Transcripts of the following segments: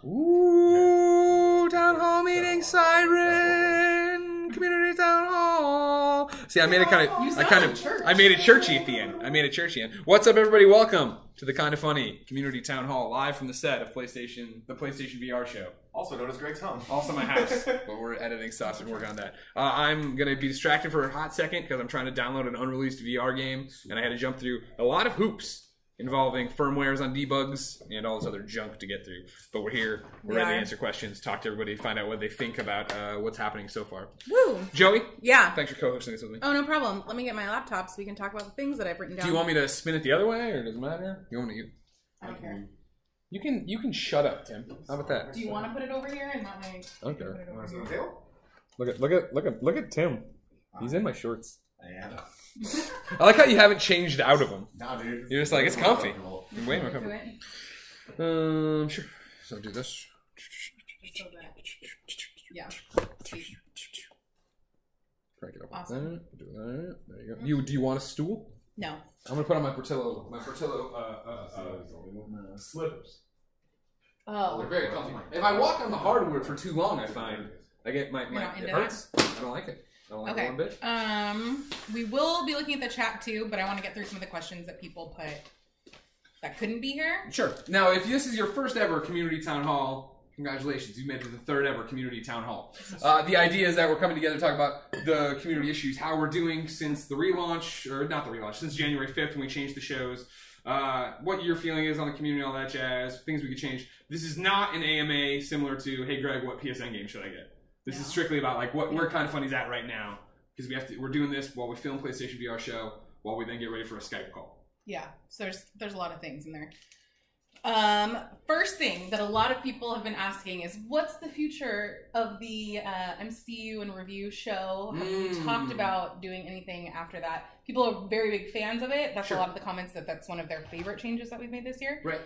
Ooh, town hall meeting siren, community town hall. See, I made it I made it churchy at the end. What's up, everybody? Welcome to the Kind of Funny Community Town Hall, live from the set of the PlayStation VR show. Also known as Greg's home. Also my house, but we're editing stuff and working on that. I'm going to be distracted for a hot second because I'm trying to download an unreleased VR game, and I had to jump through a lot of hoops involving firmwares on debugs and all this other junk to get through. But we're here. We're ready to answer questions, talk to everybody, find out what they think about what's happening so far. Woo! Joey? Yeah. Thanks for co-hosting this with me. Oh, no problem. Let me get my laptop so we can talk about the things that I've written down. Do you want me to spin it the other way, or does it matter? You want me to... I don't care. You can shut up, Tim. How about that? Do you want to put it over here and not my... Okay. Look Look at Tim. He's in my shorts. I am. I like how you haven't changed out of them. Nah, dude. You're just like, it's comfy. Way more comfy. Sure. So do this. So that... Yeah. Crank it up. Awesome. Do that. There you go. Do you want a stool? No. I'm gonna put on my Portillo slippers. Oh. They're very comfy. If I walk on the hardwood for too long, I find I get it hurts. I don't like it. I don't like it one bit. We will be looking at the chat too, but I want to get through some of the questions that people put that couldn't be here. Sure. Now, if this is your first ever community town hall, congratulations, you made it to the third ever community town hall. The idea is that we're coming together to talk about the community issues, how we're doing since the relaunch, or not the relaunch, since January 5th when we changed the shows, what your feeling is on the community, all that jazz, things we could change. This is not an AMA similar to, hey Greg, what PSN game should I get? This is strictly about like where Kind of Funny's at right now, because we're doing this while we film PlayStation VR show, while we then get ready for a Skype call. Yeah, so there's a lot of things in there. First thing that a lot of people have been asking is, what's the future of the MCU and review show? Have we talked about doing anything after that? People are very big fans of it. That's a lot of the comments that's one of their favorite changes that we've made this year. Right.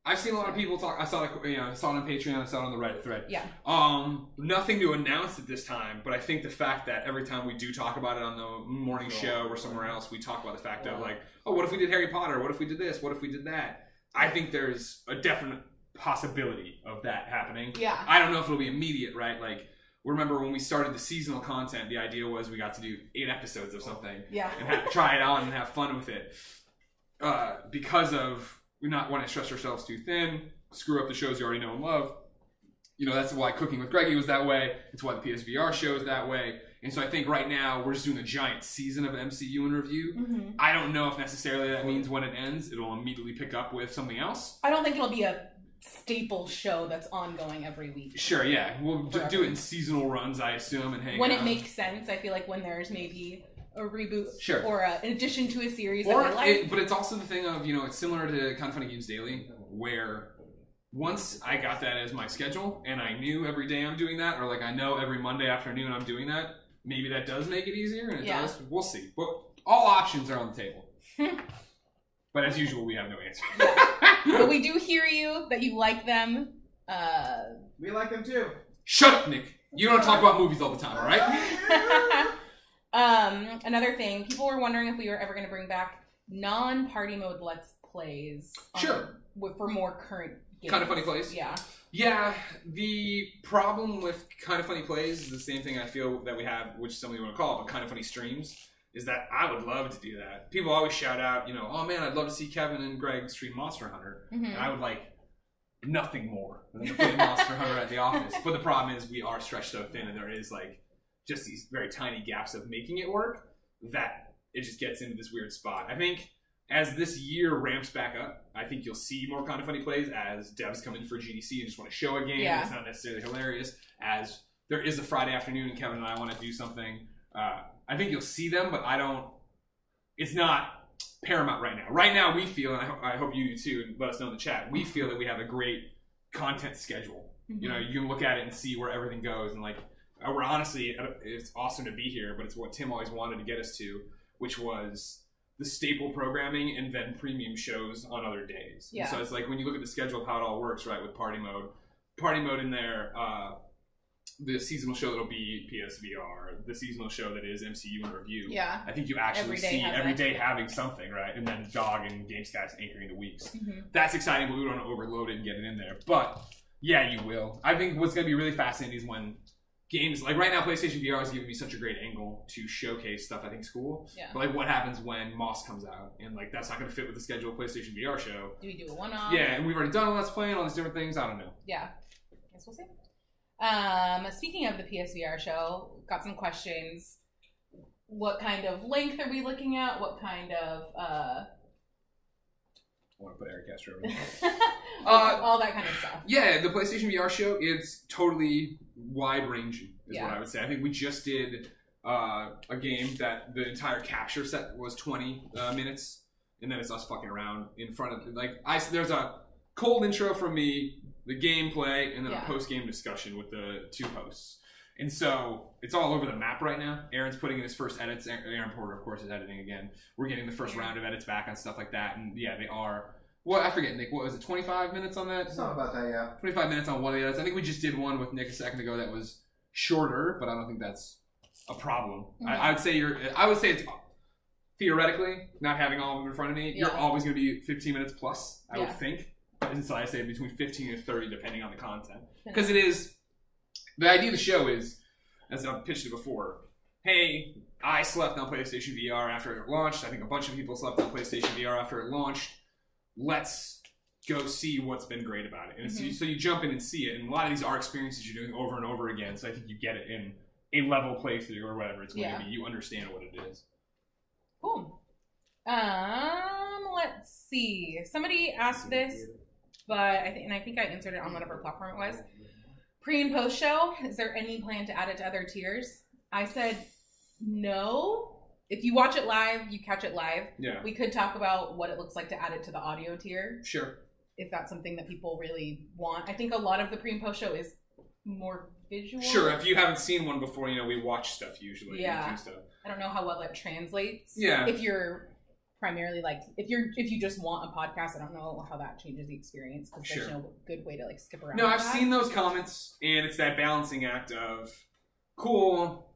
I've seen a lot of people talk. I saw it on Patreon. I saw it on the Reddit thread. Yeah. Nothing to announce at this time, but I think the fact that every time we do talk about it on the morning show or somewhere else, we talk about the fact of like, oh, what if we did Harry Potter? What if we did this? What if we did that? I think there's a definite possibility of that happening. Yeah. I don't know if it'll be immediate, right? Like, remember when we started the seasonal content, the idea was we got to do 8 episodes of something. Yeah. And try it on and have fun with it. Because of we not want to stretch ourselves too thin, screw up the shows you already know and love. You know, that's why Cooking with Greggy was that way. It's why the PSVR show is that way. And so I think right now we're just doing a giant season of MCU in review. Mm-hmm. I don't know if necessarily that means when it ends, it'll immediately pick up with something else. I don't think it'll be a staple show that's ongoing every week. Sure, yeah. We'll do it in seasonal runs, I assume, and hang when out. it makes sense. I feel like when there's maybe a reboot, sure, or an addition to a series or that I like. But it's also the thing of, you know, it's similar to Kind of Funny Games Daily, where once I got that as my schedule and I knew every day I'm doing that, or like I know every Monday afternoon I'm doing that, maybe that does make it easier, and it does. We'll see. But all options are on the table. But as usual, we have no answer. But we do hear you that you like them. We like them too. Shut up, Nick. You don't talk about movies all the time, all right? Another thing, people were wondering if we were ever going to bring back non-party mode Let's Plays. Sure. For more current games. Kind of Funny Plays? Yeah. Yeah, the problem with Kind of Funny Plays is the same thing I feel that we have, which some of you want to call it, but Kind of Funny Streams, is that I would love to do that. People always shout out, you know, oh man, I'd love to see Kevin and Greg stream Monster Hunter. Mm-hmm. And I would like nothing more than to play Monster Hunter at the office. But the problem is we are stretched so thin, and there is like just these very tiny gaps of making it work, that it just gets into this weird spot. I think as this year ramps back up, I think you'll see more Kind of Funny Plays as devs come in for GDC and just want to show a game that's not necessarily hilarious, as there is a Friday afternoon and Kevin and I want to do something. I think you'll see them, but it's not paramount right now. Right now we feel, and I hope you do too, and let us know in the chat, we feel that we have a great content schedule. Mm-hmm. You know, you can look at it and see where everything goes, and like, we're honestly, it's awesome to be here, but it's what Tim always wanted to get us to, which was the staple programming and then premium shows on other days. Yeah. So it's like when you look at the schedule of how it all works, right, with party mode in there, the seasonal show that'll be PSVR, the seasonal show that is MCU and review. Yeah. I think you actually see every day having something, right? And then Dog and GameStats anchoring the weeks. Mm-hmm. That's exciting, but we don't want to overload it and get it in there. But yeah, you will. I think what's going to be really fascinating is when games, like right now, PlayStation VR is giving me such a great angle to showcase stuff I think is cool. Yeah. But like, what happens when Moss comes out? And like, that's not going to fit with the schedule of PlayStation VR show. Do we do a one-off? Yeah, and we've already done a Let's Play and all these different things. I don't know. Yeah. Guess we'll see. Speaking of the PSVR show, got some questions. What kind of length are we looking at? What kind of I want to put Eric Castro over here. all that kind of stuff. Yeah, the PlayStation VR show, it's totally wide-ranging, is what I would say. I think we just did a game that the entire capture set was 20 minutes, and then it's us fucking around in front of, there's a cold intro from me, the gameplay, and then a post-game discussion with the two hosts. And so, it's all over the map right now. Aaron's putting in his first edits. Aaron Porter, of course, is editing again. We're getting the first round of edits back on stuff like that. And yeah, they are... Well, I forget, Nick. What was it, 25 minutes on that? Something about that, yeah. 25 minutes on one of the edits. I think we just did one with Nick a second ago that was shorter, but I don't think that's a problem. Mm-hmm. I would say it's... Theoretically, not having all of them in front of me, you're always going to be 15 minutes plus, I would think. And so I say between 15 and 30, depending on the content. Because it is... The idea of the show is, as I've pitched it before, hey, I slept on PlayStation VR after it launched. I think a bunch of people slept on PlayStation VR after it launched. Let's go see what's been great about it. And so you jump in and see it. And a lot of these are experiences you're doing over and over again. So I think you get it in a level playthrough or whatever it's going to be. You understand what it is. Cool. Let's see. Somebody asked this, but I think I answered it on whatever platform it was. Pre and post show, is there any plan to add it to other tiers? I said no. If you watch it live, you catch it live. Yeah. We could talk about what it looks like to add it to the audio tier. Sure. If that's something that people really want. I think a lot of the pre and post show is more visual. Sure. If you haven't seen one before, we watch stuff usually. Yeah. Stuff. I don't know how well it translates. Yeah. If you're primarily if you just want a podcast, I don't know how that changes the experience because there's no good way to skip around. No, I've seen those comments, and it's that balancing act of cool.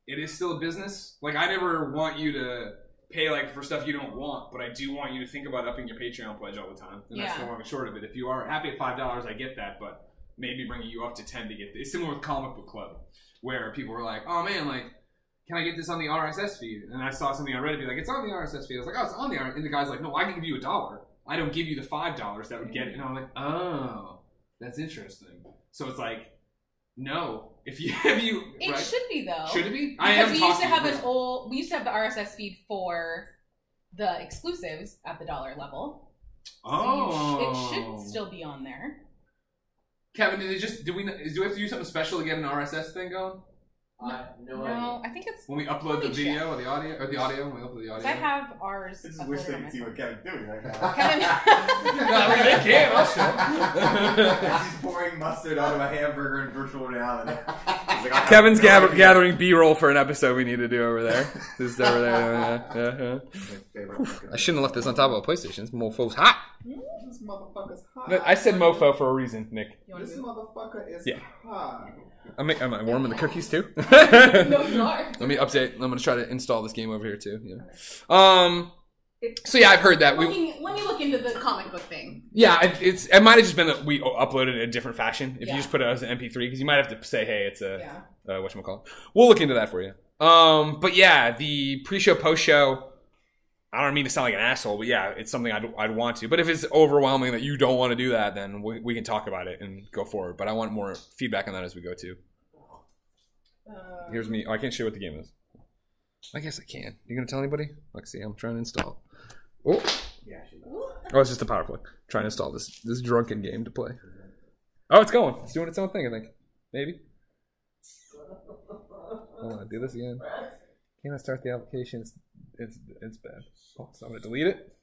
It is still a business. I never want you to pay for stuff you don't want, but I do want you to think about upping your Patreon pledge all the time. And that's the long and short of it. If you are happy at $5, I get that, but maybe bringing you up to 10 to get this. It's similar with Comic Book Club, where people were like, "Oh man, can I get this on the RSS feed?" And I saw something on Reddit be like, "It's on the RSS feed." I was like, "Oh, it's on the RSS." And the guy's like, "No, I can give you $1. I don't give you the $5 that would get it." And I'm like, "Oh, that's interesting." So it's no. If you it right? should be though. Should it be? Because we used to have we used to have the RSS feed for the exclusives at the $1 level. Oh, so it should still be on there. Kevin, do we have to do something special to get an RSS thing going? No idea. I think it's when we upload the video or the audio when we upload the audio. I have ours. I just wish they could see what Kevin's doing right now. Kevin, no, they can't. I'll show. He's pouring mustard out of a hamburger in virtual reality. Kevin's gathering B-roll for an episode we need to do over there. This over there. I shouldn't have left this on top of a PlayStation. This mofo's hot. This motherfucker's hot. I said mofo for a reason, Nick. This motherfucker is hot. Am I warming the cookies too? No, you are. Let me update. I'm going to try to install this game over here too. Yeah. So yeah, I've heard that. Let me look into the comic book thing. Yeah, it might have just been that we uploaded it in a different fashion. If you just put it as an MP3, because you might have to say, hey, it's a whatchamacallit. We'll look into that for you. But yeah, the pre-show, post-show. I don't mean to sound like an asshole, but yeah, it's something I'd want to. But if it's overwhelming that you don't want to do that, then we can talk about it and go forward. But I want more feedback on that as we go too. Here's me. Oh, I can't show what the game is. I guess I can. You gonna tell anybody? Let's see. I'm trying to install. Oh. Yeah. Oh, it's just a power plug. Trying to install this drunken game to play. Oh, it's going. It's doing its own thing. I think. Maybe. Hold on. Do this again. Can I start the application? It's bad. Oh, so I'm gonna delete it.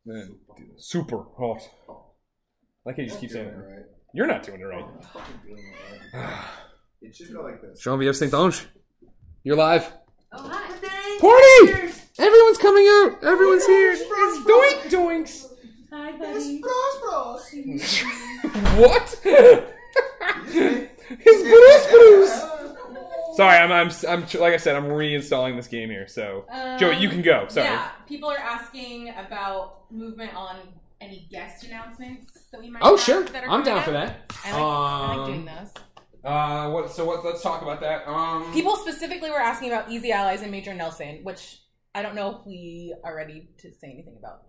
Man, super hot. Like you just keep saying it. Right. You're not doing it right. It should go like this. Jean-Vive Saint-Ange. You're live. Oh, hi. Party! Cheers. Everyone's coming out. Everyone's here. It's doink doinks. Hi, buddy. It's bros. What? Sorry, I'm like I said, I'm reinstalling this game here. So, Joey, you can go. Sorry. Yeah, people are asking about movement on any guest announcements that we might. Oh, have sure. that are I'm down coming for up. that. I like doing those. Let's talk about that. People specifically were asking about Easy Allies and Major Nelson, which I don't know if we are ready to say anything about.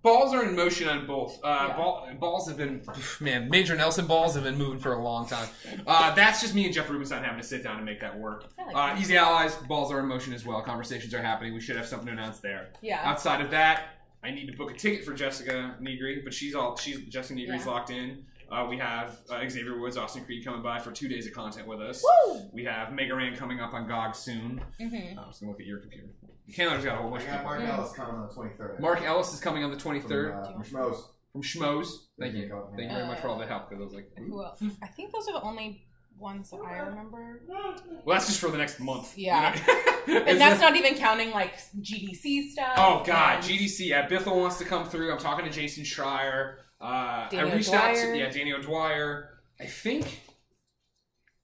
Balls are in motion on both. Yeah. Balls have been, man, Major Nelson balls have been moving for a long time. That's just me and Jeff Rubenstein having to sit down and make that work. Like Easy Allies, balls are in motion as well. Conversations are happening. We should have something to announce there. Yeah. Outside of that, I need to book a ticket for Jessica Negri, but Jessica Negri's locked in. We have Xavier Woods, Austin Creed coming by for 2 days of content with us. Woo! We have Mega Ran coming up on GOG soon. Mm-hmm. I'm just going to look at your computer. Canada's got a whole bunch of people. Mark Ellis coming on the 23rd. Mark Ellis is coming on the 23rd. From Schmoes. From Schmoes. Thank you. Thank you very much for all the help. Because I was like, who else? I think those are the only ones that I remember. Well, that's just for the next month. Yeah. You know? And that's not even counting like GDC stuff. Oh God, and GDC. Yeah, Biffle wants to come through. I'm talking to Jason Schreier. I reached O'Dwyer. out to Danny O'Dwyer. I think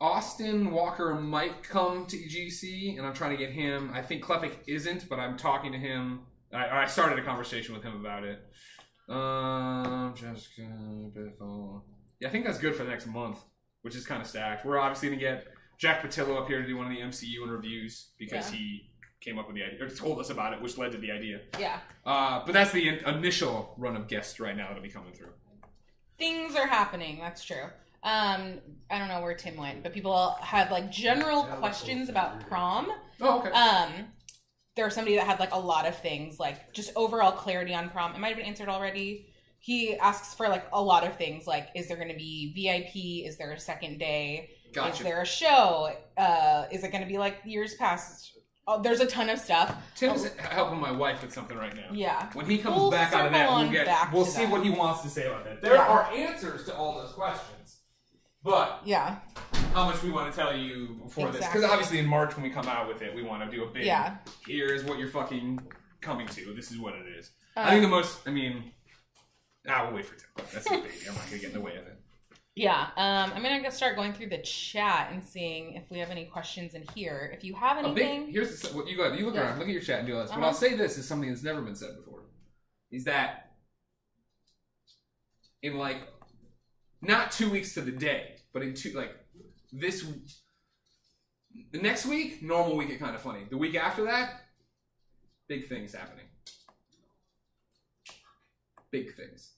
Austin Walker might come to GDC, and I'm trying to get him. I think Klepek isn't, but I'm talking to him. I started a conversation with him about it. Jessica, Biffle. Yeah, I think that's good for the next month, which is kind of stacked. We're obviously going to get Jack Patillo up here to do one of the MCU and reviews because he came up with the idea, or told us about it, which led to the idea. Yeah. But that's the initial run of guests right now that'll be coming through. Things are happening. That's true. I don't know where Tim went, but people had like general questions about prom. Oh, okay. There was somebody that had like a lot of things, like just overall clarity on prom. It might have been answered already. He asks for like a lot of things, like is there going to be VIP? Is there a second day? Gotcha. Is there a show? Is it going to be like years past? Oh, there's a ton of stuff. Tim's helping my wife with something right now. Yeah. When he comes back out of that, we'll see what he wants to say about that. There are answers to all those questions, but how much we want to tell you before this? Because obviously in March when we come out with it, we want to do a big. Yeah. Here's what you're fucking coming to. This is what it is. I think the most. I mean, we'll wait for Tim. That's a baby. I'm not gonna get in the way of it. Yeah, I'm gonna start going through the chat and seeing if we have any questions in here. If you have anything, here's what you got. You look around, look at your chat and do this. But I'll say this is something that's never been said before: is that in like not 2 weeks to the day, but in the next week, normal week at Kind of Funny. The week after that, big things happening. Big things.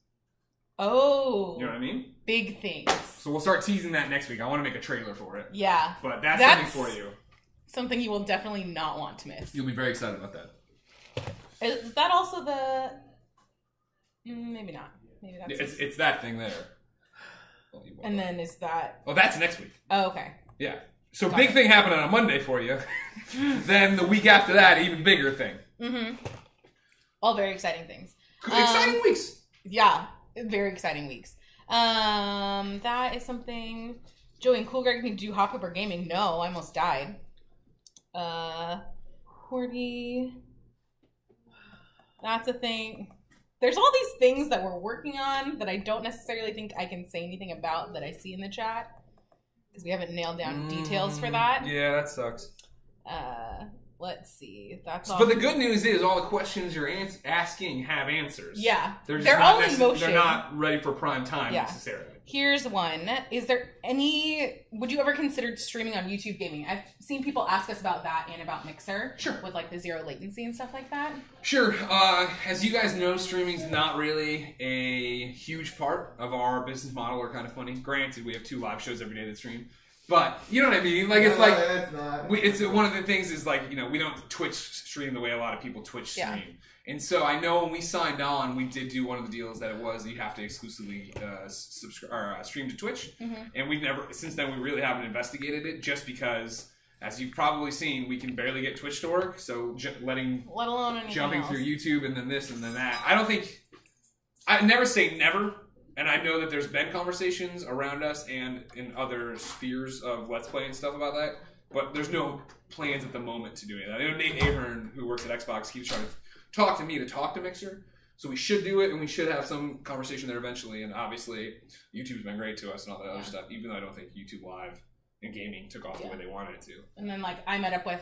Oh. You know what I mean? Big things. So we'll start teasing that next week. I want to make a trailer for it. Yeah. But that's something for you. Something you will definitely not want to miss. You'll be very excited about that. Is that also the... Maybe not. Maybe that's... It's that thing there. And then is that... Oh, that's next week. Oh, okay. Yeah. So big thing happened on a Monday for you. Then the week after that, even bigger thing. Mm-hmm. All very exciting things. Exciting weeks. Yeah. Very exciting weeks. That is something... Joey and Cool Greg, do you hop over gaming? No, I almost died. Cordy... That's a thing. There's all these things that we're working on that I don't necessarily think I can say anything about that I see in the chat. Because we haven't nailed down details for that. Yeah, that sucks. Let's see. That's all. But the good news is all the questions you're asking have answers. Yeah. They're all in motion. They're not ready for prime time necessarily. Here's one. Is there any... Would you ever consider streaming on YouTube gaming? I've seen people ask us about that and about Mixer. Sure. With like the zero latency and stuff like that. Sure. As you guys know, streaming's not really a huge part of our business model or Kind of Funny. Granted, we have 2 live shows every day that stream. But, you know what I mean? Like, it's like... It's one of the things is like, you know, we don't Twitch stream the way a lot of people Twitch stream. Yeah. And so I know when we signed on, we did do one of the deals that it was you have to exclusively stream to Twitch. Mm-hmm. And we've never, since then, we really haven't investigated it just because, as you've probably seen, we can barely get Twitch to work. So let alone jumping through YouTube and then this and then that. I never say never. And I know that there's been conversations around us and in other spheres of Let's Play and stuff about that. But there's no plans at the moment to do it. I know Nate Ahern, who works at Xbox, keeps trying to talk to me to talk to Mixer. So we should do it, and we should have some conversation there eventually. And obviously, YouTube's been great to us and all that other stuff, even though I don't think YouTube Live and gaming took off the way they wanted it to. And then like I met up with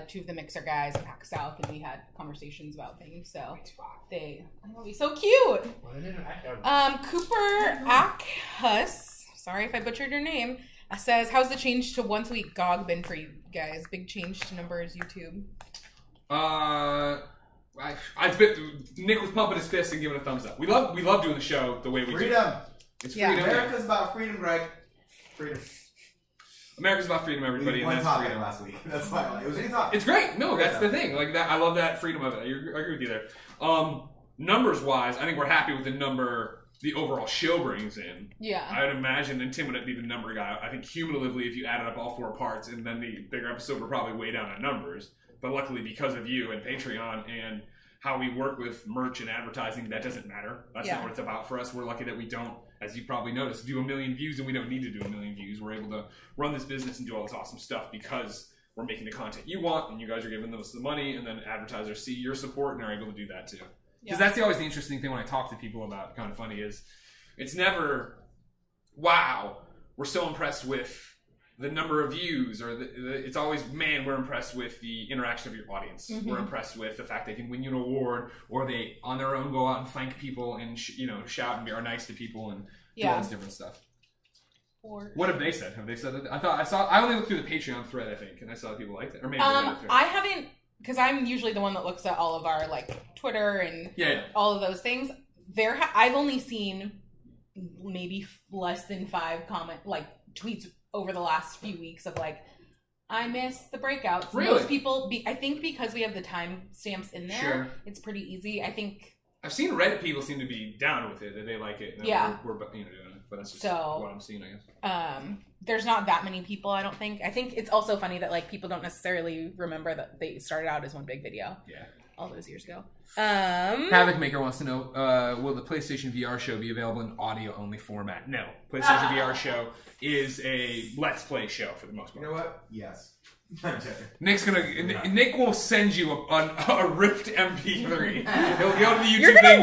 2 of the Mixer guys at Pack South, and we had conversations about things. So they, oh, he's so cute. Cooper Ackhus, sorry if I butchered your name, says, "How's the change to once a week GOG been for you guys? Big change to numbers YouTube." Nick was pumping his fist and giving a thumbs up. We love doing the show the way we freedom. do. It's freedom. America's about freedom, Greg. Freedom. America's about freedom, everybody. One and topic freedom. last week. That's why it was any topic. It's great. No, that's the thing. Like that, I love that freedom of it. I agree with you there. Numbers wise, I think we're happy with the number the overall show brings in. Yeah. I would imagine, and Tim would be the number guy. I think cumulatively, if you added up all 4 parts, and then the bigger episode would probably weigh down on numbers. But luckily, because of you and Patreon and how we work with merch and advertising, that doesn't matter. That's not what it's about for us. We're lucky that we don't, as you probably noticed, do 1 million views, and we don't need to do 1 million views. We're able to run this business and do all this awesome stuff because we're making the content you want, and you guys are giving us the money, and then advertisers see your support and are able to do that too. Because that's always the interesting thing when I talk to people about Kind of Funny is it's never, wow, we're so impressed with the number of views, or it's always, man, we're impressed with the interaction of your audience. Mm-hmm. We're impressed with the fact they can win you an award, or they on their own go out and thank people and shout and are nice to people and do all this different stuff. What have they said? Have they said that? I only looked through the Patreon thread, I think, and I saw that people liked it. Or maybe I haven't, because I'm usually the one that looks at all of our like Twitter and all of those things. I've only seen maybe less than 5 tweets over the last few weeks of like, I miss the breakouts. Really? Most people, I think because we have the time stamps in there, it's pretty easy. I think I've seen Reddit people seem to be down with it, that they like it. And we're doing it, but that's just what I'm seeing, I guess. There's not that many people, I don't think. I think it's also funny that like people don't necessarily remember that they started out as one big video. Yeah. All those years ago. Havoc Maker wants to know, will the PlayStation VR show be available in audio-only format? No. PlayStation VR show is a Let's Play show for the most part. You know what? Yes. Nick will send you a ripped MP3. He'll go to the YouTube You're gonna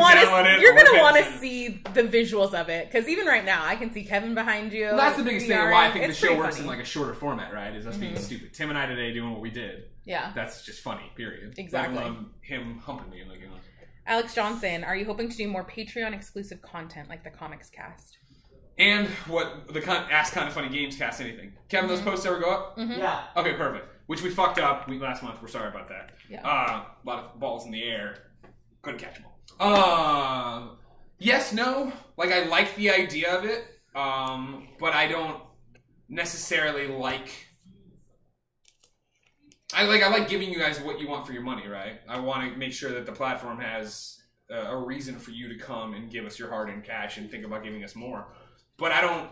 want to it. see the visuals of it, because even right now, I can see Kevin behind you. Well, that's the biggest thing of why I think the show works funny. in like a shorter format, right? Is us being stupid. Tim and I today doing what we did. Yeah. That's just funny, period. Exactly. Him humping me. Like, Alex Johnson, are you hoping to do more Patreon exclusive content like the Comics Cast? And what the Ask Kind of Funny Games Cast, anything. Kevin, those posts ever go up? Mm-hmm. Yeah. Okay, perfect. Which we fucked up last month. We're sorry about that. Yeah. A lot of balls in the air. Couldn't catch them all. Yes, no. Like, I like the idea of it, but I don't necessarily like... I like giving you guys what you want for your money, right? I want to make sure that the platform has a reason for you to come and give us your hard-earned cash and think about giving us more. But I don't...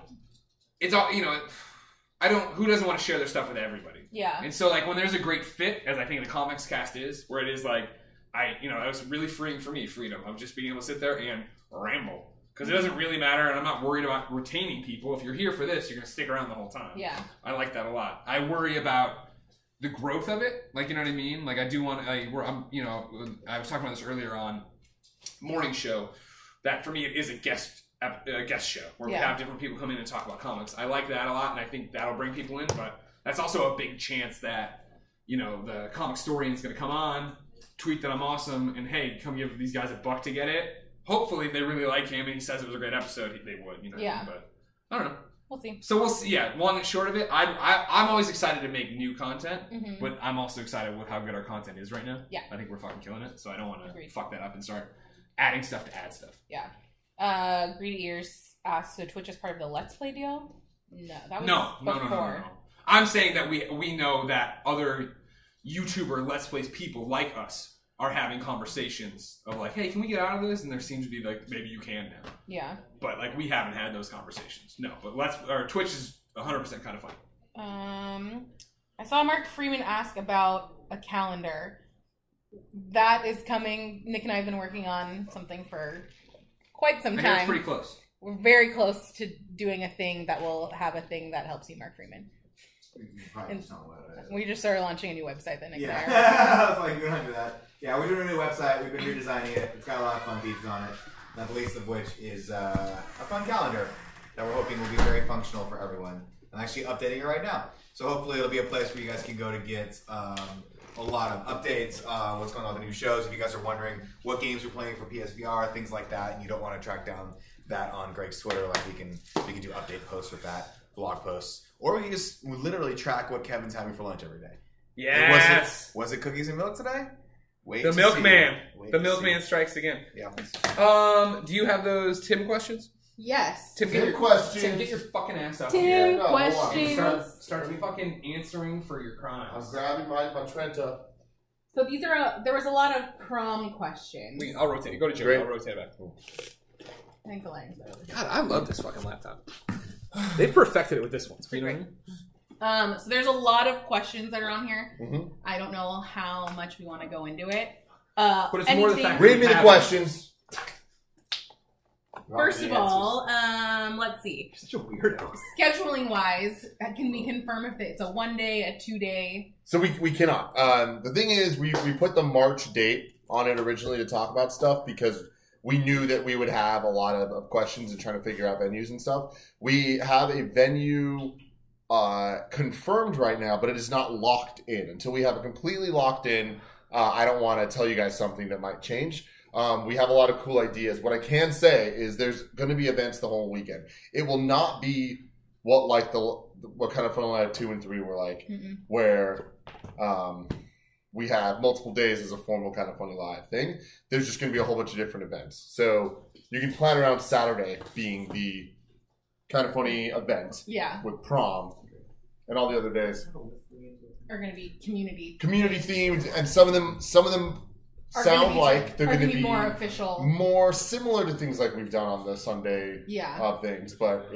It's all, who doesn't want to share their stuff with everybody? Yeah. And so, like, when there's a great fit, as I think the Comics Cast is, where it is like, it was really freeing for me, freedom of just being able to sit there and ramble. Because it doesn't really matter, and I'm not worried about retaining people. If you're here for this, you're going to stick around the whole time. Yeah. I like that a lot. I worry about the growth of it. Like, you know what I mean? Like, I do want I was talking about this earlier on Morning Show, that for me, it is a guest show where we have different people come in and talk about comics. I like that a lot, and I think that'll bring people in, but that's also a big chance that, the comic historian is going to come on, tweet that I'm awesome, and hey, come give these guys $1 to get it. Hopefully, if they really like him and he says it was a great episode, they would, but I don't know. We'll see. So we'll see. Yeah, long and short of it, I'm always excited to make new content, but I'm also excited with how good our content is right now. Yeah. I think we're fucking killing it, so I don't want to fuck that up and start adding stuff to add stuff. Yeah. Greedy Ears asked, so Twitch is part of the Let's Play deal? No, that was before. No. I'm saying that we know that other YouTuber Let's Plays people like us are having conversations of like, hey, can we get out of this? And there seems to be like, maybe you can now. Yeah. But like, we haven't had those conversations. No, but Twitch is 100% kind of funny. I saw Mark Freeman ask about a calendar. That is coming. Nick and I have been working on something for quite some time. I hear it's pretty close. We're very close to doing a thing that will have a thing that helps you, Mark Freeman. We just started launching a new website that Nick and I are. I was like, we don't do that. Yeah, we're doing a new website. We've been redesigning it. It's got a lot of fun features on it. Not the least of which is a fun calendar that we're hoping will be very functional for everyone. I'm actually updating it right now. So hopefully it'll be a place where you guys can go to get a lot of updates on what's going on with the new shows. If you guys are wondering what games we're playing for PSVR, things like that, and you don't want to track down that on Greg's Twitter, like we can do update posts with that, blog posts, or we can just literally track what Kevin's having for lunch every day. Yes. Was it cookies and milk today? Wait. The milkman. The milkman strikes again. Yeah. Do you have those Tim questions? Yes. Tim, Tim, get your fucking ass up here. Tim No, hold on. questions. Start fucking answering for your crimes. I'm grabbing my Trenta. So these are there was a lot of prom questions. I'll rotate it. Go to Joe. Great. I'll rotate it back. I think the line's better. God, I love this fucking laptop. They've perfected it with this one. You know what I mean? So there's a lot of questions that are on here. Mm-hmm. I don't know how much we want to go into it. But it's more the fact that Read me the questions. First of all, let's see. Such a weirdo. Scheduling wise, can we confirm if it's a 1 day, a 2 day? So we cannot. The thing is, we put the March date on it originally to talk about stuff because we knew that we would have a lot of questions and trying to figure out venues and stuff. We have a venue confirmed right now, but it is not locked in. Until we have it completely locked in, I don't want to tell you guys something that might change. We have a lot of cool ideas. What I can say is there's going to be events the whole weekend. It will not be what kind of Fun Live 2 and 3 were like, where we have multiple days as a formal kind of Funny Live thing. There's just going to be a whole bunch of different events. So you can plan around Saturday being the kind of funny event with prom, and all the other days Are going to be community themed, and some of them sound like they're going to be more official, more similar to things like we've done on the Sunday things. But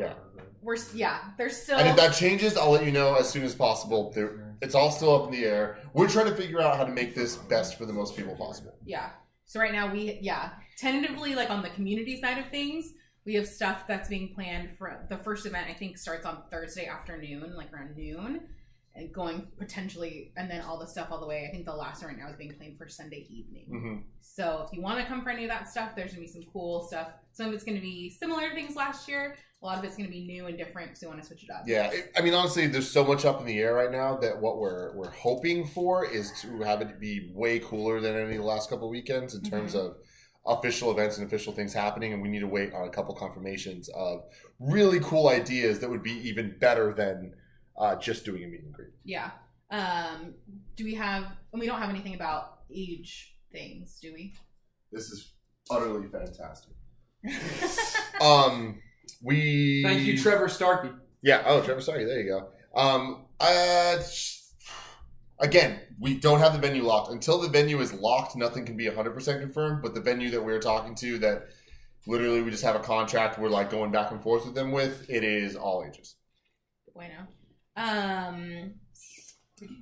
there's still. And if that changes, I'll let you know as soon as possible. It's all still up in the air. We're trying to figure out how to make this best for the most people possible. Yeah. So right now tentatively, like on the community side of things, we have stuff that's being planned for the first event. I think starts on Thursday afternoon, like around noon. And going potentially, and then all the stuff all the way. I think the last one right now is being planned for Sunday evening. Mm-hmm. So if you want to come for any of that stuff, there's going to be some cool stuff. Some of it's going to be similar to things last year. A lot of it's going to be new and different because we want to switch it up. Yeah, I mean, honestly, there's so much up in the air right now that what we're hoping for is to have it be way cooler than any of the last couple of weekends in terms of official events and official things happening. And we need to wait on a couple confirmations of really cool ideas that would be even better than just doing a meet and greet. Yeah. Do we have? And we don't have anything about age things, do we? This is utterly fantastic. Thank you, Trevor Starkey. Yeah. Oh, Trevor Starkey. There you go. Again, we don't have the venue locked. Until the venue is locked, nothing can be 100% confirmed. But the venue that we're talking to, that literally we just have a contract, we're like going back and forth with them with, it is all ages. Bueno.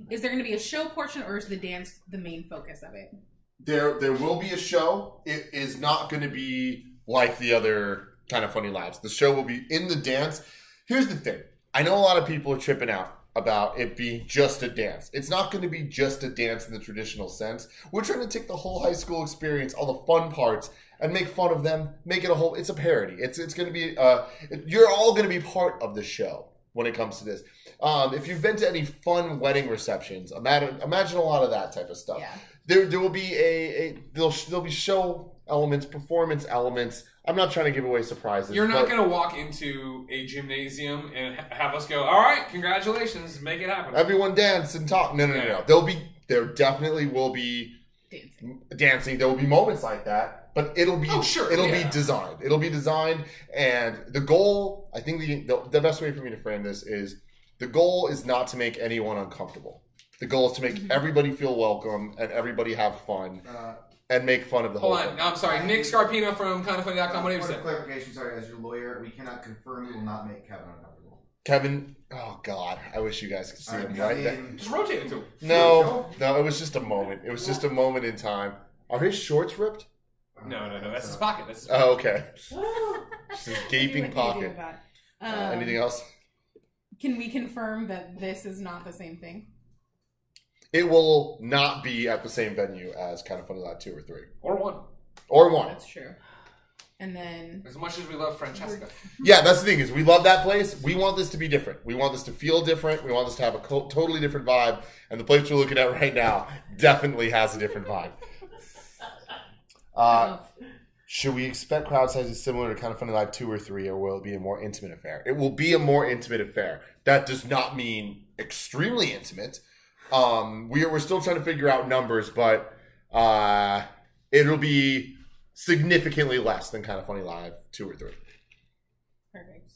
Is there going to be a show portion, or is the dance the main focus of it? There will be a show. It is not going to be like the other kind of Funny Lives. The show will be in the dance. Here's the thing. I know a lot of people are tripping out about it being just a dance. It's not going to be just a dance in the traditional sense. We're trying to take the whole high school experience, all the fun parts, and make fun of them. Make it a whole. It's a parody. It's going to be. You're all going to be part of the show when it comes to this. If you've been to any fun wedding receptions, imagine a lot of that type of stuff. Yeah. There will be there'll be show elements, performance elements. I'm not trying to give away surprises. You're not going to walk into a gymnasium and have us go, all right, congratulations, make it happen. Everyone dance and talk. No. There definitely will be dancing. There will be moments like that, but it'll be be designed. It'll be designed, and the goal, I think the best way for me to frame this is, the goal is not to make anyone uncomfortable. The goal is to make everybody feel welcome and everybody have fun and make fun of the whole thing. Hold on, I'm sorry. Nick Scarpino from kindoffunny.com. What do you say? Clarification, sorry, as your lawyer, we cannot confirm we will not make Kevin uncomfortable. Kevin, oh God, I wish you guys could see him right there. Just rotate it to him. No, it was just a moment. It was just a moment in time. Are his shorts ripped? No. That's his pocket. Oh, okay. Just his gaping pocket. Anything else? Can we confirm that this is not the same thing? It will not be at the same venue as Kind of Funny Live 2 or 3. Or 1. Or 1. That's true. And then As much as we love Francesca. Yeah, that's the thing is we love that place. We want this to be different. We want this to feel different. We want this to have a totally different vibe. And the place we're looking at right now definitely has a different vibe. Should we expect crowd sizes similar to Kind of Funny Live 2 or 3, or will it be a more intimate affair? It will be a more intimate affair. That does not mean extremely intimate. We're still trying to figure out numbers, but it'll be significantly less than Kind of Funny Live 2 or 3. perfect.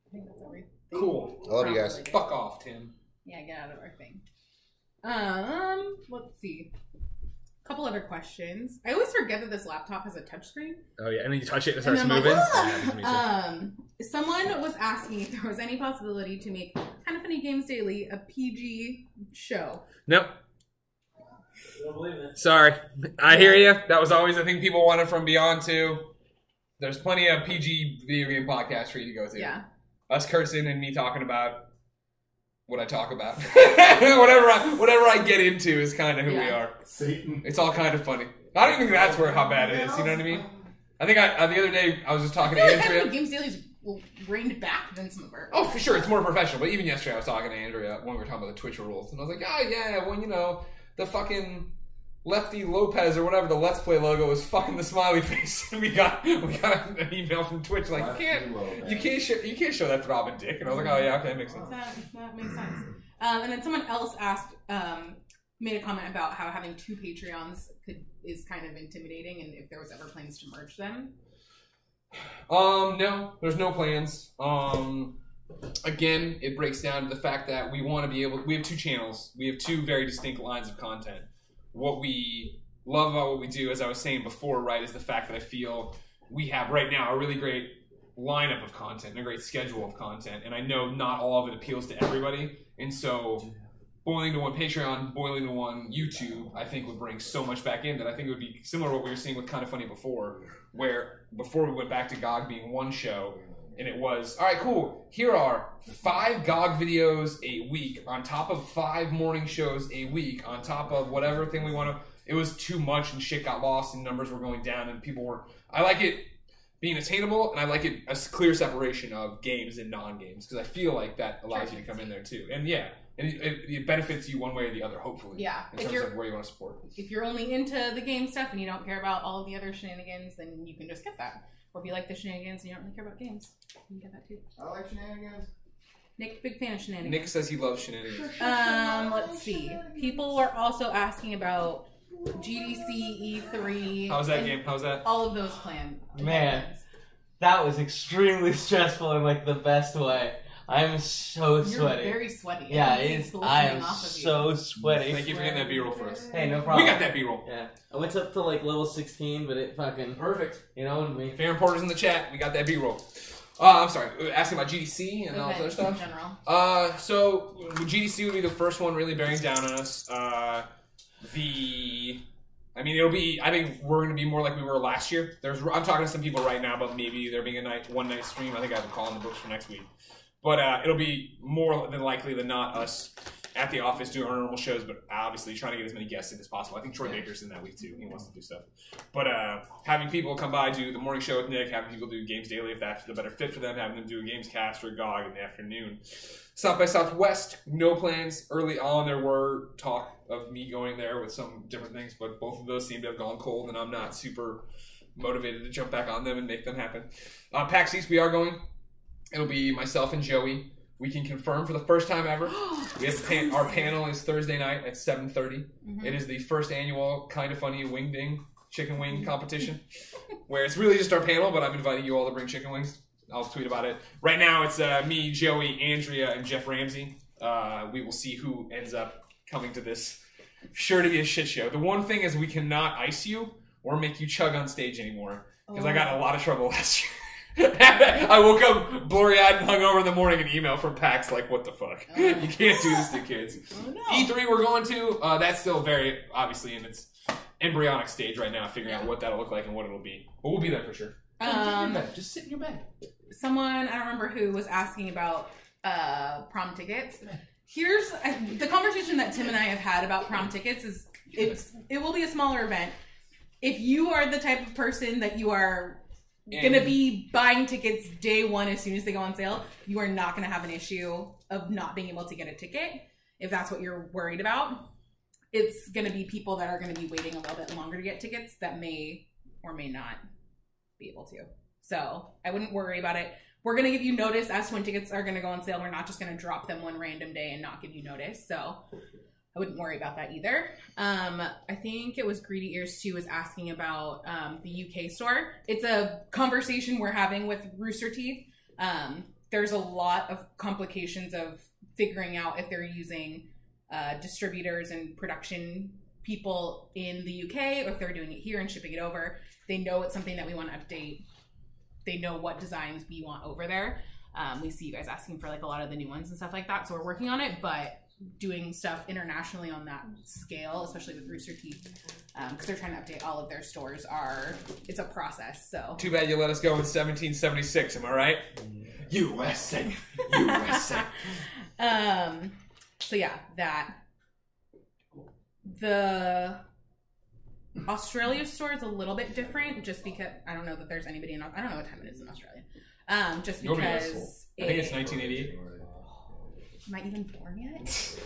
I think that's everything. Cool. I love you guys. Fuck off, Tim. Yeah, get out of our thing. Let's see. A couple other questions. I always forget that this laptop has a touchscreen. Oh yeah, and then you touch it and it And starts then I'm moving. like, Yeah, that's me too. Someone was asking if there was any possibility to make Kind of Funny Games Daily a PG show. Nope. I don't believe it. Sorry. I hear you. That was always the thing people wanted from Beyond 2. There's plenty of PG video game podcasts for you to go to. Yeah. Us cursing and me talking about what I talk about. whatever I get into is kind of who we Yeah. are. Satan. It's all kind of funny. I don't even think that's where how bad it is. You know what I mean? I think the other day I was just talking to I feel like Kind of Andrea. Funny Games Daily's reined back than some of our. Oh, for sure, it's more professional. But even yesterday I was talking to Andrea when we were talking about the Twitch rules. And I was like, oh yeah, well, you know, the fucking Lefty Lopez or whatever, the Let's Play logo is fucking the smiley face. And we got an email from Twitch like, you can't show that throbbing dick. And I was like, oh yeah, okay, that makes sense. That makes sense. And then someone else asked, made a comment about how having 2 Patreons is kind of intimidating, and if there was ever plans to merge them. No, there's no plans. Again, it breaks down to the fact that we want to be able. We have 2 channels. We have 2 very distinct lines of content. What we love about what we do, as I was saying before, right, is the fact that I feel we have right now a really great lineup of content and a great schedule of content, and I know not all of it appeals to everybody, and so boiling to one Patreon, boiling to one YouTube, I think would bring so much back in that I think it would be similar to what we were seeing with Kind of Funny before, where before we went back to GOG being one show, and it was, all right, cool, here are 5 GOG videos a week on top of 5 morning shows a week on top of whatever thing we want to. It was too much and shit got lost and numbers were going down and people were. I like it being attainable and I like it a clear separation of games and non-games because I feel like that allows you to come in there too. And yeah, and it benefits you one way or the other, hopefully. Yeah. In terms of where you want to support. If you're only into the game stuff and you don't care about all of the other shenanigans, then you can just get that. Or if you like the shenanigans and you don't really care about games, you can get that too. I like shenanigans. Nick, big fan of shenanigans. Nick says he loves shenanigans. Let's see. People were also asking about GDC, E3. How's that game? How's that? All of those plans. Man. That was extremely stressful in like the best way. I am so sweaty. You're very sweaty. Yeah, It's I am off of you. so sweaty. Thank you for getting that B-roll for us. Hey, no problem. We got that B-roll. Yeah, I went up to like level 16, but it fucking Perfect. you know me. Fan reporters in the chat. We got that B-roll. I'm sorry. Asking about GDC and all this other Events stuff. in general. So GDC would be the first one really bearing down on us. It'll be. I think we're going to be more like we were last year. I'm talking to some people right now about maybe there being one night stream. I think I have a call in the books for next week. But it'll be more than likely than not us at the office doing our normal shows, but obviously trying to get as many guests in as possible. I think Troy Baker's in that week too. He wants to do stuff. But having people come by, do the morning show with Nick, having people do Games Daily if that's the better fit for them, having them do a Games Cast or a GOG in the afternoon. South by Southwest, no plans. Early on, there were talk of me going there with some different things, but both of those seem to have gone cold, and I'm not super motivated to jump back on them and make them happen. PAX East, we are going. It'll be myself and Joey. We can confirm for the first time ever. We have our panel is Thursday night at 7:30. Mm-hmm. It is the first annual Kind of Funny Wing Ding chicken wing competition, where it's really just our panel, but I'm inviting you all to bring chicken wings. I'll tweet about it. Right now, it's me, Joey, Andrea, and Jeff Ramsey. We will see who ends up coming to this. Sure to be a shit show. The one thing is we cannot ice you or make you chug on stage anymore because I got in a lot of trouble last year. I woke up blurry-eyed and hungover in the morning, an email from PAX like, what the fuck? You can't do this to kids. Oh, no. E3 we're going to, that's still very, obviously, in its embryonic stage right now, figuring out what that'll look like and what it'll be. But we'll be there for sure. Just sit in your bed. Someone, I don't remember who, was asking about prom tickets. Here's the conversation that Tim and I have had about prom tickets is it will be a smaller event. If you are the type of person that you are going to be buying tickets day one as soon as they go on sale, you are not going to have an issue of not being able to get a ticket if that's what you're worried about. It's going to be people that are going to be waiting a little bit longer to get tickets that may or may not be able to. So I wouldn't worry about it. We're going to give you notice as to when tickets are going to go on sale. We're not just going to drop them one random day and not give you notice. So I wouldn't worry about that either. I think it was Greedy Ears 2 was asking about the UK store. It's a conversation we're having with Rooster Teeth. There's a lot of complications of figuring out if they're using distributors and production people in the UK or if they're doing it here and shipping it over. They know it's something that we want to update. They know what designs we want over there. We see you guys asking for like a lot of the new ones and stuff like that. So we're working on it, but doing stuff internationally on that scale, especially with Rooster Teeth, because they're trying to update all of their stores, it's a process. So too bad you let us go in 1776. Am I right? USA, USA. So yeah, that the Australia store is a little bit different, just because I don't know that there's anybody in. I don't know what time it is in Australia. Just because I think it's 1988. Am I even born yet?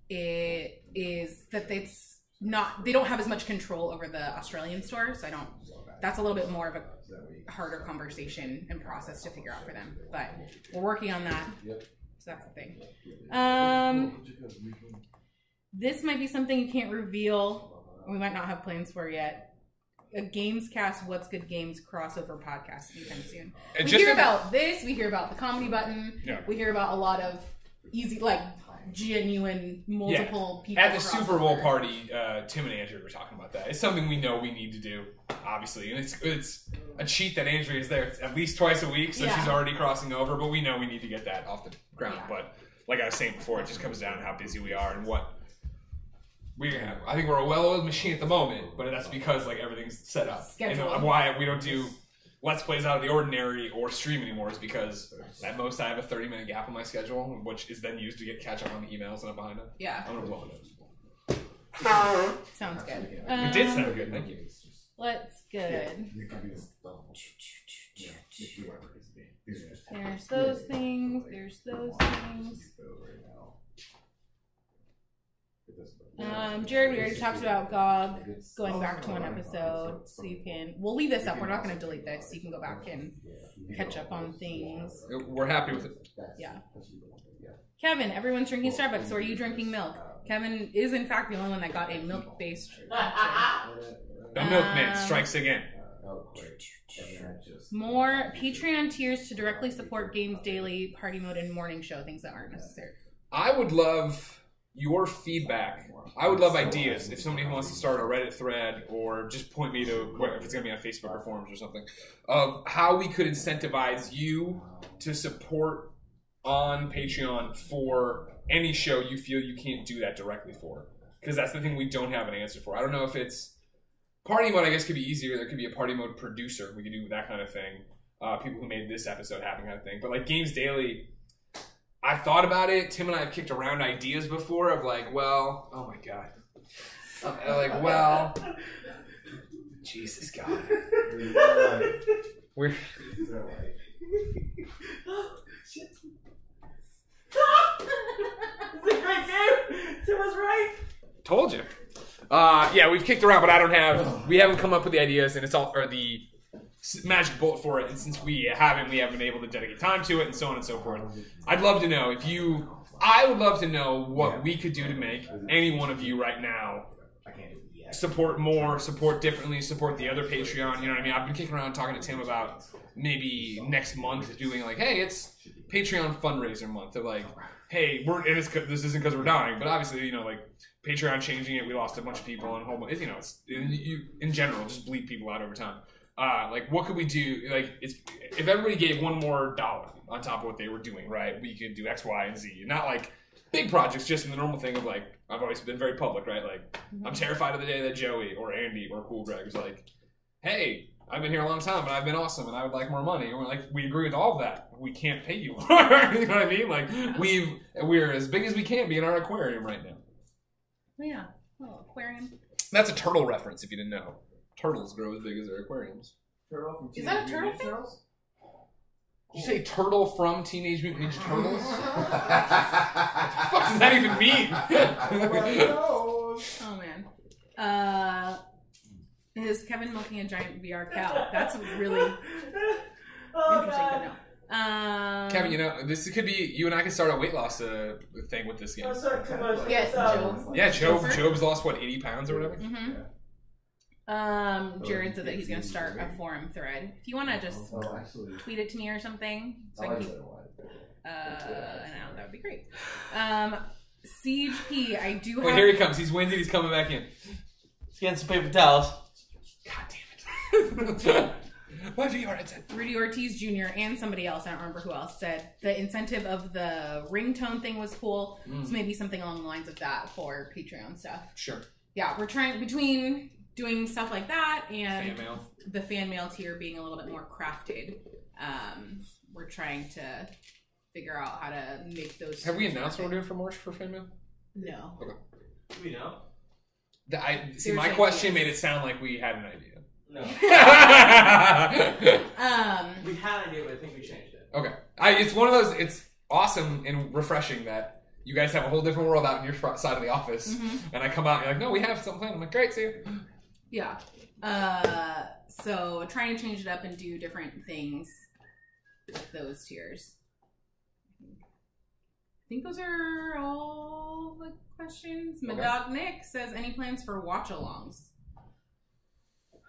It is that it's not. They don't have as much control over the Australian store, so that's a little bit more of a harder conversation and process to figure out for them. But we're working on that. So that's the thing. This might be something you can't reveal. We might not have plans for yet. A Gamescast What's Good Games crossover podcast anytime soon. We hear about this. We hear about the comedy button. Yeah. We hear about a lot of easy, like genuine, multiple people. At the Super Bowl party, Tim and Andrew were talking about that. It's something we know we need to do, obviously. And it's a cheat that Andrea is there at least twice a week, so she's already crossing over. But we know we need to get that off the ground. Yeah. But like I was saying before, it just comes down to how busy we are and what we have. I think we're a well-oiled machine at the moment, but that's because like everything's set up. Schedule. And why we don't do Let's Plays out of the ordinary or stream anymore is because at most I have a 30-minute gap in my schedule, which is then used to catch up on the emails and I'm behind it. Yeah. I'm gonna blow it. Sounds good. It did sound good. Thank you. What's good? There's those things. There's those things. Jared, we already talked about GOG going back to one episode, so we'll leave this up. We're not going to delete this, so you can go back and catch up on things. We're happy with it. Yeah. Kevin, everyone's drinking Starbucks, so are you drinking milk? Kevin is in fact the only one that got a milk-based The milkman strikes again. More Patreon tiers to directly support Games Daily, Party Mode, and Morning Show, things that aren't necessary. I would love your feedback. I would love ideas. If somebody wants to start a Reddit thread or just point me to if it's going to be on Facebook or forums or something, of how we could incentivize you to support on Patreon for any show you feel you can't do that directly for. Because that's the thing we don't have an answer for. I don't know if it's Party Mode, I guess, could be easier. There could be a Party Mode producer. We could do that kind of thing. People who made this episode happen kind of thing. But like Games Daily, I've thought about it. Tim and I have kicked around ideas before of like, well, oh my God. Like, well, Jesus God. We're... It's a great game. Tim was right. Told you. Yeah, we've kicked around, but we haven't come up with the ideas, and it's all, or the magic bullet for it, and since we haven't been able to dedicate time to it, and so on and so forth. I'd love to know I would love to know what we could do to make any one of you right now support more, support differently, support the other Patreon, you know what I mean? I've been kicking around talking to Tim about maybe next month doing like, hey, it's Patreon fundraiser month. They're like, hey, this isn't because we're dying, but obviously, you know, like, Patreon changing it, we lost a bunch of people, and a whole bunch, you know, it's in general, just bleed people out over time. Like, what could we do? Like, if everybody gave $1 more on top of what they were doing, right? We could do X, Y, and Z. Not like big projects, just in the normal thing of like, I've always been very public, right? Like, I'm terrified of the day that Joey or Andy or Cool Greg is like, hey, I've been here a long time, and I've been awesome, and I would like more money. And we're like, we agree with all of that. We can't pay you more. You know what I mean? Like, we're as big as we can be in our aquarium right now. Yeah. Oh, aquarium. That's a turtle reference, if you didn't know. Turtles grow as big as their aquariums. Turtle from Is that a turtle Mutant thing? Ninja Turtles? Did you say turtle from Teenage Mutant Ninja Turtles? What the fuck does that even mean? Oh man. Is Kevin milking a giant VR cow? That's really interesting to know. Kevin, you know, this could be, you and I can start a weight loss thing with this game. Yes, Job. Yeah, Job's lost, what, 80 pounds or whatever? Jared said that he's going to start a forum thread. If you want to just tweet it to me or something, so I can keep, that would be great. Siege P, I do have... Wait, here he comes. He's windy. He's coming back in. Let's get some paper towels. God damn it. My VR headset. Rudy Ortiz Jr. and somebody else, I don't remember who else, said the incentive of the ringtone thing was cool. So maybe something along the lines of that for Patreon stuff. Sure. Yeah, we're trying, between doing stuff like that and Fan mail. the fan mail tier being a little bit more crafted, we're trying to figure out how to make those. Have we announced what we're doing for March for fan mail? No. Okay. Do we know? There's My question ideas. made it sound like we had an idea. No. Um, We had an idea, but I think we changed it. Okay. It's one of those, it's awesome and refreshing that you guys have a whole different world out in your front side of the office. And I come out and you're like, no, we have something planned. I'm like, great, see you. yeah. So trying to change it up and do different things with those tiers. I think those are all the questions. Okay. Madog Nick says, any plans for watch-alongs?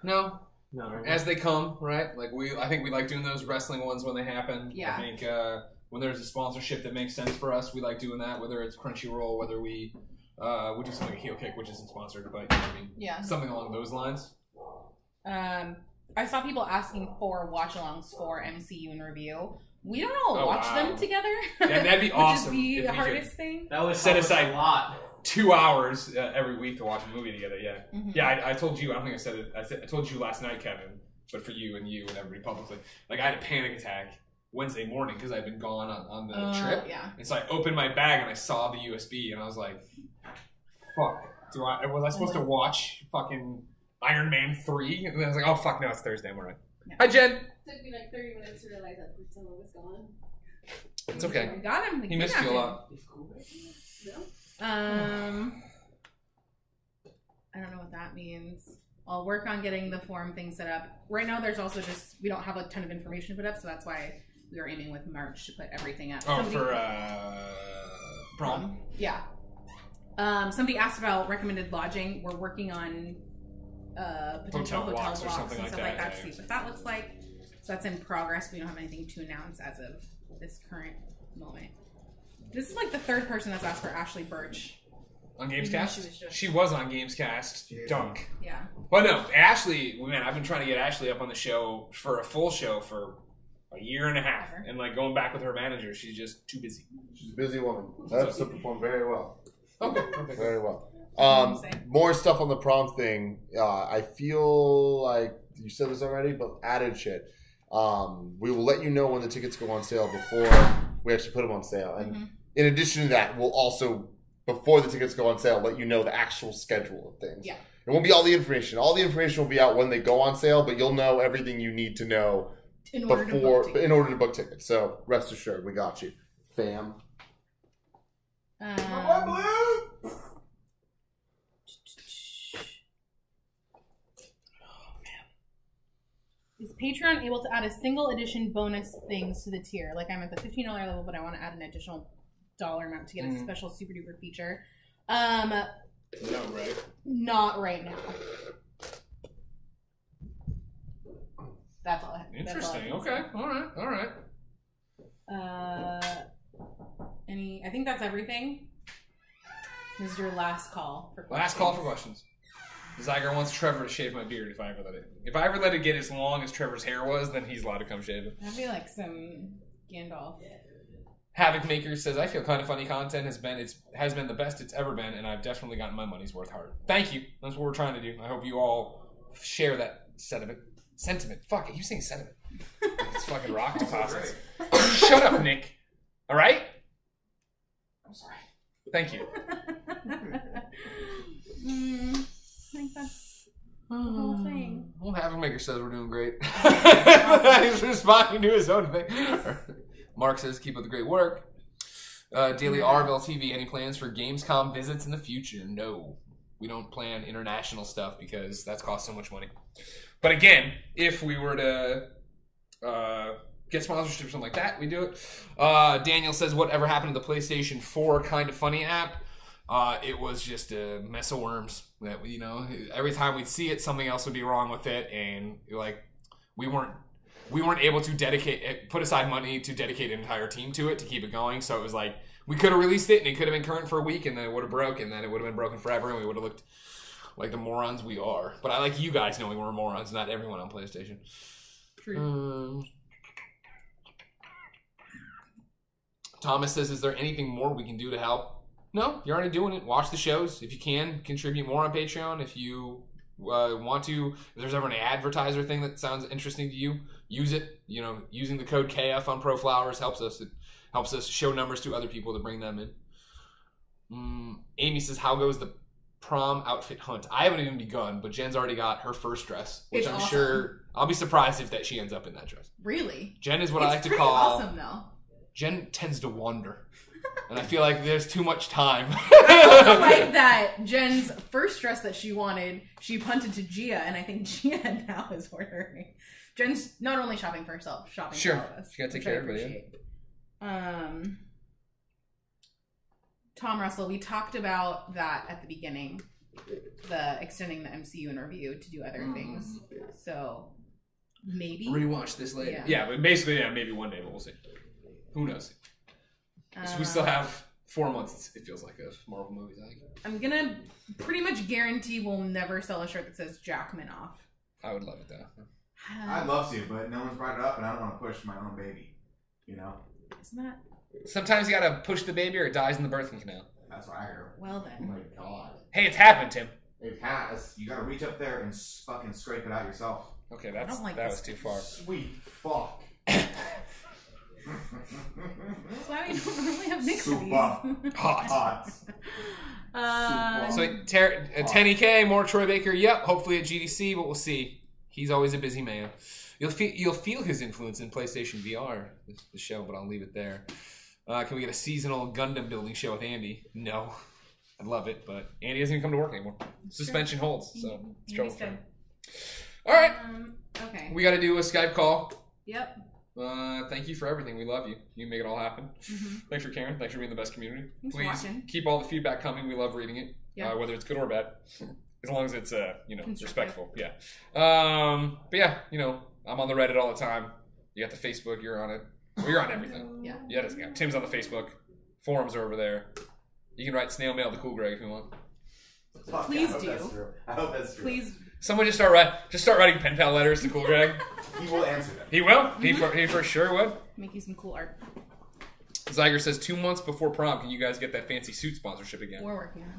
No. No, right? As they come, right? Like I think we like doing those wrestling ones when they happen. Yeah. I think when there's a sponsorship that makes sense for us, we like doing that. Whether it's Crunchyroll, whether we do something like Heel Kick, which isn't sponsored, but you know what I mean, Yeah. something along those lines. I saw people asking for watch-alongs for MCU in review. We don't all Oh, watch wow. them together. Yeah, that'd be awesome Which is if the we hardest thing. That would Set help us aside a lot. 2 hours every week to watch a movie together. Yeah. Mhm. Yeah, I told you. I don't think I said it. I told you last night, Kevin. But for you and everybody publicly, like I had a panic attack Wednesday morning because I'd been gone on the trip. Yeah. And so I opened my bag and I saw the USB and I was like, "Fuck! Was I supposed to watch fucking Iron Man 3?" And then I was like, "Oh fuck! No, it's Thursday. I'm alright." Yeah. Hi, Jen. It took me like 30 minutes to realize that Priscilla was gone. It's okay. We got him. We He missed you a kidnapped lot. No? him. I don't know what that means. I'll work on getting the forum thing set up. Right now, there's also just, we don't have a ton of information to put up, so that's why we were aiming with March to put everything up. Oh, Somebody- for prom. Yeah. Somebody asked about recommended lodging. We're working on potential hotel blocks or something and like stuff like that, that to yeah. see what that looks like. So that's in progress. We don't have anything to announce as of this current moment. This is like the third person that's asked for Ashley Birch. On She was Gamescast? just- She was on Gamescast. Dunk. Yeah. But no, Ashley, man, I've been trying to get Ashley up on the show for a full show for a year and a half. And like going back with her manager, she's just too busy. She's a busy woman. That's performed very well. Okay. Very well. Say. More stuff on the prom thing. I feel like you said this already, but added shit. We will let you know when the tickets go on sale before we actually put them on sale. And in addition to that, we'll also, before the tickets go on sale, let you know the actual schedule of things. Yeah. It won't be all the information. All the information will be out when they go on sale, but you'll know everything you need to know In order to before, book tickets. in order to book tickets. So rest assured, we got you, fam. Is Patreon able to add a single edition bonus things to the tier? Like I'm at the $15 level, but I want to add an additional dollar amount to get a special super duper feature. No, right? Not right now. That's all I have. Interesting. Okay. All right. I think that's everything. This is your last call for questions. Last call for questions. Zyger wants Trevor to shave my beard if I ever let it. If I ever let it get as long as Trevor's hair was, then he's allowed to come shave it. That'd be like some Gandalf. Havoc Maker says, "I feel kind of funny content has been the best it's ever been, and I've definitely gotten my money's worth hard." Thank you. That's what we're trying to do. I hope you all share that sentiment. Fuck it, you saying sentiment? It's fucking rock deposits. Shut up, Nick. All right. I'm sorry. Thank you. I think that's the whole thing. Well, Maker says we're doing great. He's responding to his own thing. Mark says, keep up the great work. Daily Arville TV, any plans for Gamescom visits in the future? No. We don't plan international stuff because that's cost so much money. But again, if we were to get sponsorship or something like that, we do it. Daniel says, whatever happened to the PlayStation 4 Kind of Funny app? It was just a mess of worms. That every time we'd see it, something else would be wrong with it, and like we weren't able to put aside money to dedicate an entire team to it to keep it going. So it was like we could have released it and it could have been current for a week, and then it would have broke, and then it would have been broken forever, and we would have looked like the morons we are. But I like you guys knowing we're morons, not everyone on PlayStation. True. Thomas says, "Is there anything more we can do to help?" No, you're already doing it. Watch the shows. If you can, contribute more on Patreon. If you want to, if there's ever an advertiser thing that sounds interesting to you, use it. Using the code KF on ProFlowers helps us. It helps us show numbers to other people to bring them in. Amy says, how goes the prom outfit hunt? I haven't even begun, but Jen's already got her first dress, which It's I'm awesome. sure I'll be surprised if that she ends up in that dress. Really? Jen is what It's I like to pretty call. awesome, though. Jen tends to wander. And I feel like there's too much time. I also like that Jen's first dress that she wanted, she punted to Gia, and I think Gia now is ordering. Jen's not only shopping for herself, shopping for all of us. She gotta take which I care of everybody. appreciate. Tom Russell, we talked about that at the beginning, the extending the MCU in review to do other things. So maybe Rewatch this later. Yeah. Yeah, but basically, maybe one day, but we'll see. Who knows? So we still have 4 months, it feels like, of Marvel movies, I think. I'm gonna pretty much guarantee we'll never sell a shirt that says Jackman off. I would love it, though. I'd love to, but no one's brought it up, and I don't want to push my own baby. Isn't that Sometimes you gotta push the baby or it dies in the birthing canal. That's what I heard. well Oh then? my god. Hey, it's happened, Tim. It has. You gotta reach up there and fucking scrape it out yourself. Okay, I don't like that this. was too far. Sweet fuck. That's why we don't really have Nick for Super these. Hot. Hot. So, 10EK, more Troy Baker. Yep, hopefully at GDC, but we'll see. He's always a busy man. You'll feel his influence in PlayStation VR, the show, but I'll leave it there. Can we get a seasonal Gundam building show with Andy? No. I'd love it, but Andy doesn't even come to work anymore. Suspension holds, so it's trouble for him. All right. Okay. We got to do a Skype call. Yep. Thank you for everything. We love you. You make it all happen. Thanks for caring. Thanks for being the best community. Thanks for Please watching. keep all the feedback coming. We love reading it, Yeah. whether it's good or bad, as long as it's Constructive. respectful. Yeah. But yeah, I'm on the Reddit all the time. You got the Facebook. You're on it. Well, you're on everything. Yeah. Yeah, it doesn't count. Tim's on the Facebook. Forums are over there. You can write snail mail to Cool Greg if you want. Fuck, Please I hope do. That's true. I hope that's true. Please. Someone just start writing pen pal letters to Cool Greg. He will answer them. He will. He for sure would. Make you some cool art. Zyger says 2 months before prom, can you guys get that fancy suit sponsorship again? We're working on it.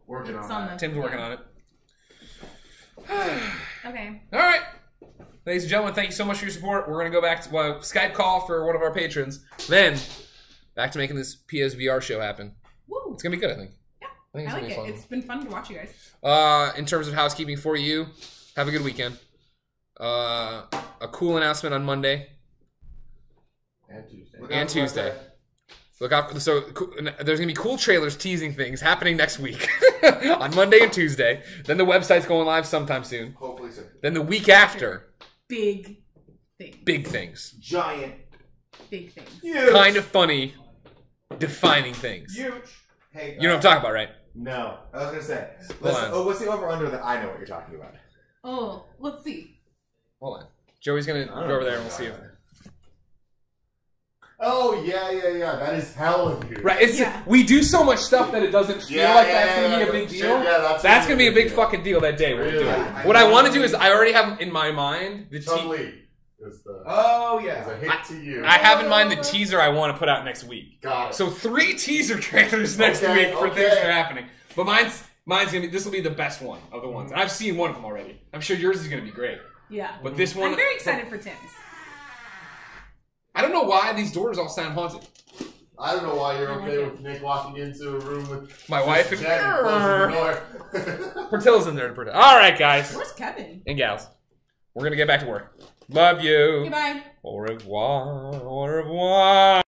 Working It's on on that. the- Tim's working on it. Okay. All right. Ladies and gentlemen, thank you so much for your support. We're going to go back to Skype call for one of our patrons. Then, back to making this PSVR show happen. Woo. It's going to be good, I think. Yeah. I think I it's like going to it. be It's been fun to watch you guys. fun. In terms of housekeeping for you, have a good weekend. A cool announcement on Monday And Tuesday. Look and out for Tuesday. that. Look out. So there's going to be cool trailers teasing things happening next week on Monday and Tuesday. Then the website's going live sometime soon. Hopefully so. Then the week after, Big things. big things. Giant. Big things. Huge. Kind of funny, defining things. Huge. Hey, You know what I'm talking about, right? No. I was going to say. on. What's the over-under that I know what you're talking about? Oh, let's see. Hold on. Joey's going to go over there and we'll see if... Oh, yeah. That is hella huge. Right, it's Yeah. we do so much stuff that it doesn't feel like that's going to be a big deal. Yeah, That's going to be a big fucking deal that day. When we do Really? it. What I want to do is I already have in my mind the Totally. Is the Oh, is a yeah. hit to you. I have in mind the teaser I want to put out next week. Got it. So 3 teaser trailers next Okay, week for okay. things that are happening. But mine's gonna be. This will be the best one of the ones. And I've seen one of them already. I'm sure yours is gonna be great. Yeah. But this one, I'm very excited for Tim's. I don't know why these doors all sound haunted. I don't know why you're okay with Nick walking into a room with My wife and Jen closing the door. Pertilla's in there to protect. All right, guys Where's Kevin? and gals. We're gonna get back to work. Love you. Goodbye. Au revoir. Au revoir.